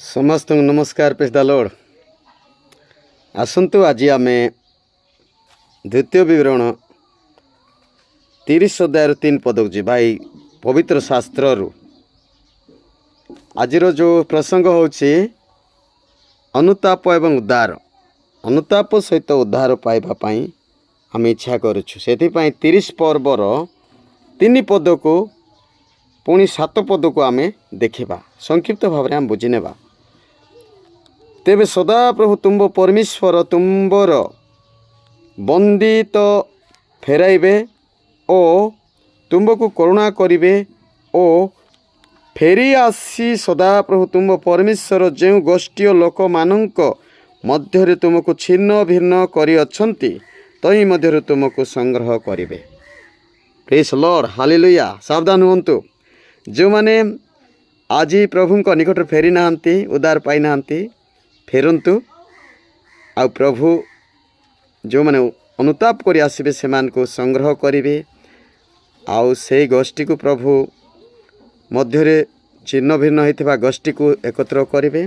समस्त नमस्कार praise the Lord. आसंतु आज आम द्वितीय विवरण 30 अध्याय 3 पद जी भाई पवित्र शास्त्र आज जो प्रसंग होची अनुताप एवं उद्धार। अनुताप सहित उद्धार पाइबा आम इच्छा करुछु। से 30 पर्वर 3 पद को पुणी 7 पद को आम देखा संक्षिप्त भाव में आम बुझीनेबा। तेबे सदा प्रभु तुम परमेश्वर तुम्बर बंदित फेराइबे ओ तुमको करुणा करिबे ओ फेरी आसी सदा प्रभु तुम परमेश्वर जो गोष्ठी लोक मानक मध्य तुमको छिन्न भिन्न करी अछंती तई मध्य तुमको संग्रह करिबे। Praise Lord hallelujah. सावधान हुंतु जो माने आज प्रभु निकट फेरी नाहंती उद्धार पाई नाहंती फेरंतु आ प्रभु जो माने अनुताप करी आसीबे सेमान को संग्रह करिवे आउ से गोष्ठी को प्रभु मध्य चिन्ह भिन्न होइथिबा गोष्ठी को एकत्र करिवे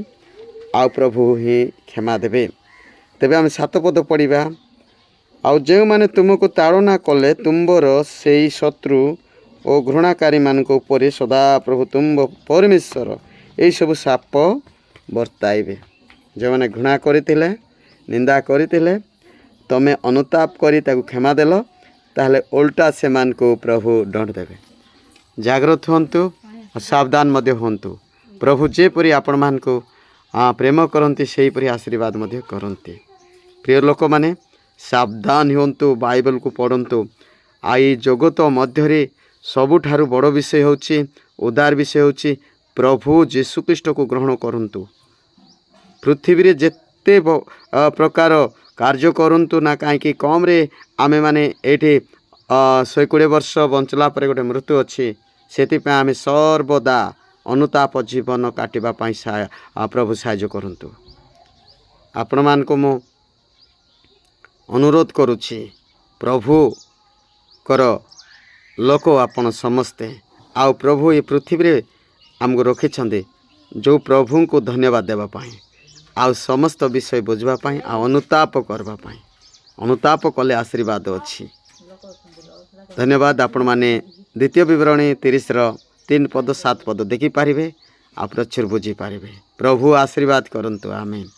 आउ प्रभु ही क्षमा देबे। तेबे आम 7 पद पढ़िबा। आउ जो माने तुमको ताड़ना कले तुम्बर सेई शत्रु और घृणाकारी मानक ऊपर सदा प्रभु तुम परमेश्वर यही सब साप बर्ताइबे। जो मैंने घृणा करते निंदा करते तमें अनुताप करी ताकू क्षमा देल ताहले उल्टा से मान को प्रभु दंड देवे। जागृत हंतु सावधान मध्य हंतु। प्रभु जेपरी आपण मान को प्रेम करती से परी आशीर्वाद मध्य करती। प्रिय लोक माने सावधान हंतु। बाइबल को पढ़ंतु। आई जगत मध्य सबुठारु बड़ विषय होची उदार विषय होची प्रभु जीशुख्रीष्ट को ग्रहण करंतु। पृथ्वी रे जेते प्रकार कार्य करंतु ना कहीं कम रे आमे माने एठी 120 वर्ष बंचला पर गोटे मृत्यु अच्छी से आमे सर्वदा अनुताप जीवन काटिबा पई प्रभु साहाय्य करंतु। आपण मान को मु अनुरोध करुछि प्रभु कर लोक आपण समस्ते आउ प्रभु ये पृथ्वी रे आमको रखिछंदे जो प्रभु को धन्यवाद देबा पई आउ समस्त विषय बुझवा पाई आ अनुताप करबा पाई। अनुताप कले आशीर्वाद अच्छी। धन्यवाद। आपण माने द्वितीय विवरणी 30 3 पद 7 पद देखि पारिबे आ प्रचुर बुझी पारिबे। प्रभु आशीर्वाद करंतु। आमेन।